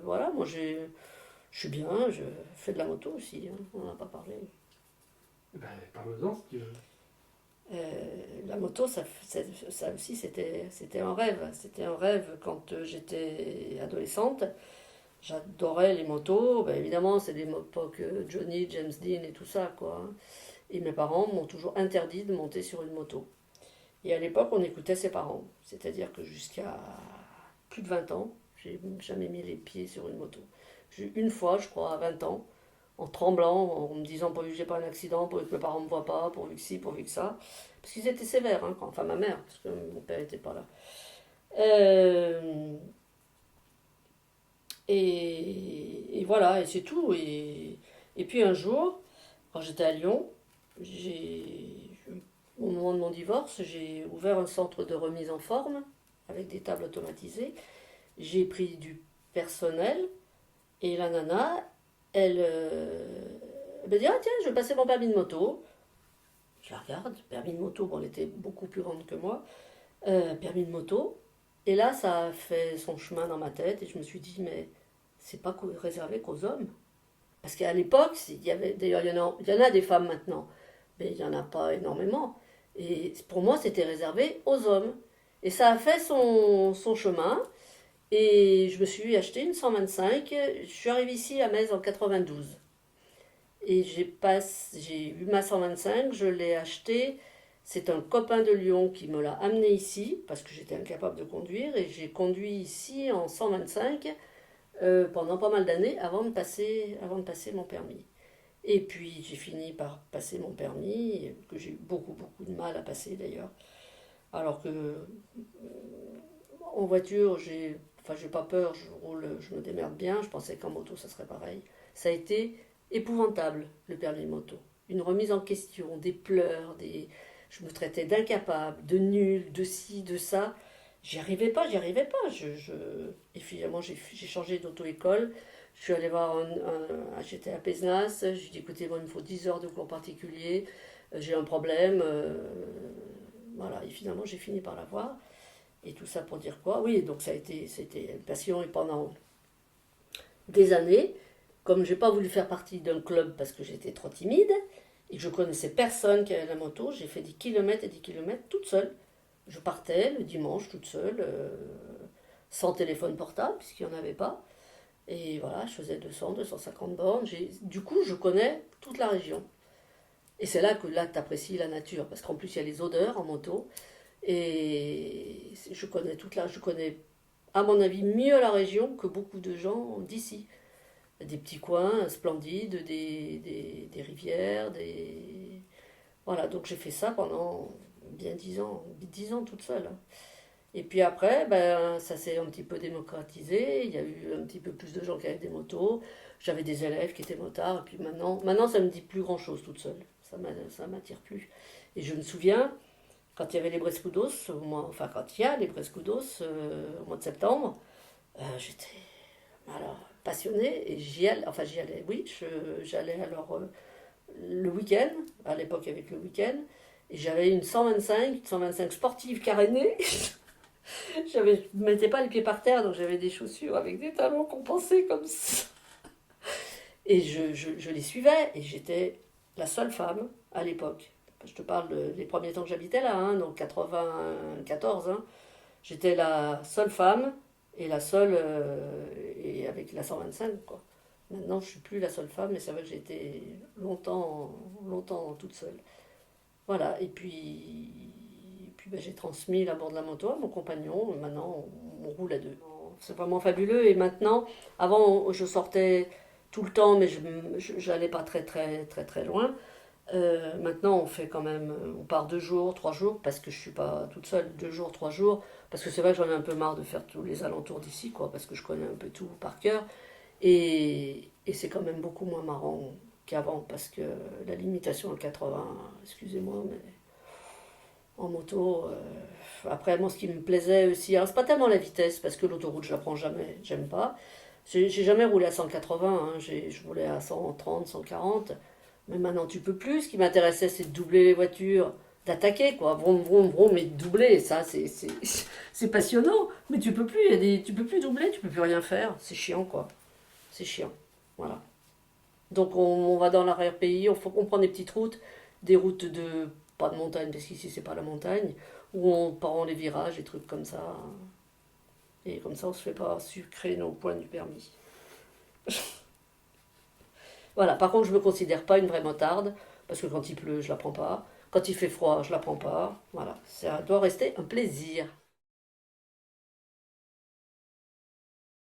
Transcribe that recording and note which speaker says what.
Speaker 1: voilà, moi je suis bien, je fais de la moto aussi, hein, on n'en a pas parlé.
Speaker 2: Ben, parle-en si tu veux.
Speaker 1: La moto, ça aussi, c'était un rêve. C'était un rêve quand j'étais adolescente. J'adorais les motos. Ben, évidemment, c'est l'époque Johnny, James Dean et tout ça, quoi, hein. Et mes parents m'ont toujours interdit de monter sur une moto. Et à l'époque, on écoutait ses parents. C'est-à-dire que jusqu'à plus de 20 ans, j'ai jamais mis les pieds sur une moto. J'ai eu une fois, je crois, à 20 ans, en tremblant, en me disant pourvu que j'ai pas un accident, pourvu que mes parents me voient pas, pourvu que ci, pourvu que ça. Parce qu'ils étaient sévères, hein, enfin ma mère, parce que mon père n'était pas là. Euh, et voilà, et c'est tout. Et puis un jour, quand j'étais à Lyon, au moment de mon divorce, j'ai ouvert un centre de remise en forme avec des tables automatisées. J'ai pris du personnel et la nana, elle me dit: ah tiens, je vais passer mon permis de moto. Je la regarde, permis de moto, bon, elle était beaucoup plus grande que moi, permis de moto. Et là, ça a fait son chemin dans ma tête et je me suis dit: mais c'est pas réservé qu'aux hommes. Parce qu'à l'époque, il y avait, d'ailleurs, il y en a des femmes maintenant, mais il n'y en a pas énormément. Et pour moi, c'était réservé aux hommes. Et ça a fait son chemin. Et je me suis acheté une 125. Je suis arrivée ici à Metz en 92. Et j'ai eu ma 125, je l'ai achetée. C'est un copain de Lyon qui me l'a amené ici, parce que j'étais incapable de conduire. Et j'ai conduit ici en 125 pendant pas mal d'années avant de passer mon permis. Et puis j'ai fini par passer mon permis, que j'ai eu beaucoup, beaucoup de mal à passer d'ailleurs. Alors que en voiture, j'ai pas peur, je roule, je me démerde bien. Je pensais qu'en moto, ça serait pareil. Ça a été épouvantable, le permis moto. Une remise en question, des pleurs, je me traitais d'incapable, de nul, de ci, de ça. J'y arrivais pas. Et finalement, j'ai changé d'auto-école. Je suis allée voir j'étais à Pézenas. Je lui ai dit: écoutez, moi, il me faut 10 heures de cours particuliers. J'ai un problème. Voilà. Et finalement, j'ai fini par l'avoir. Et tout ça pour dire quoi? Oui, donc c'était une passion. Et pendant des années, comme j'ai pas voulu faire partie d'un club parce que j'étais trop timide et que je connaissais personne qui avait la moto, j'ai fait des kilomètres et des kilomètres toute seule. Je partais le dimanche toute seule, sans téléphone portable, puisqu'il n'y en avait pas. Et voilà, je faisais 200, 250 bornes. Du coup, je connais toute la région. Et c'est là que là, tu apprécies la nature, parce qu'en plus, il y a les odeurs en moto. Et je connais, à mon avis, mieux la région que beaucoup de gens d'ici. Des petits coins splendides, des rivières, Voilà, donc j'ai fait ça pendant bien 10 ans toute seule, hein. Et puis après, ben, ça s'est un petit peu démocratisé, il y a eu un petit peu plus de gens qui avaient des motos, j'avais des élèves qui étaient motards, et puis maintenant ça me dit plus grand-chose toute seule, ça m'attire plus. Et je me souviens, quand il y avait les Brescudos, enfin quand il y a les Brescudos au mois de septembre, j'étais alors passionnée et j'y allais, oui, j'allais alors le week-end, à l'époque avec le week-end, et j'avais une 125 sportive carénée. Je ne mettais pas les pieds par terre, donc j'avais des chaussures avec des talons compensés comme ça. Et je les suivais, et j'étais la seule femme à l'époque. Je te parle des premiers temps que j'habitais là, hein, donc 94. Hein. J'étais la seule femme et la seule et avec la 125 quoi. Maintenant, je suis plus la seule femme, mais c'est vrai que j'ai été longtemps toute seule. Voilà, et puis ben, j'ai transmis la bord de la moto à mon compagnon. Maintenant, on roule à deux. C'est vraiment fabuleux. Et maintenant, avant, je sortais tout le temps, mais je n'allais pas très loin. Maintenant, on fait quand même, on part 2 jours, 3 jours, parce que je suis pas toute seule, 2 jours, 3 jours, parce que c'est vrai que j'en ai un peu marre de faire tous les alentours d'ici, quoi, parce que je connais un peu tout par cœur, et c'est quand même beaucoup moins marrant qu'avant, parce que la limitation à 80, excusez-moi, mais en moto, après, moi, ce qui me plaisait aussi, alors c'est pas tellement la vitesse, parce que l'autoroute, je la prends jamais, j'aime pas. J'ai jamais roulé à 180, hein, je roulais à 130, 140. Mais maintenant, tu peux plus. Ce qui m'intéressait, c'est de doubler les voitures d'attaquer, quoi. Vroom, vroom, vroom, et de doubler, ça, c'est passionnant. Mais tu peux plus, tu peux plus doubler, tu peux plus rien faire. C'est chiant, quoi. C'est chiant. Voilà. Donc on va dans l'arrière-pays, on prend des petites routes, des routes de, pas de montagne, parce qu'ici c'est pas la montagne, où on prend les virages, des trucs comme ça. Et comme ça on se fait pas sucrer nos points du permis. Voilà, par contre je me considère pas une vraie motarde, parce que quand il pleut je la prends pas, quand il fait froid je la prends pas. Voilà, ça doit rester un plaisir.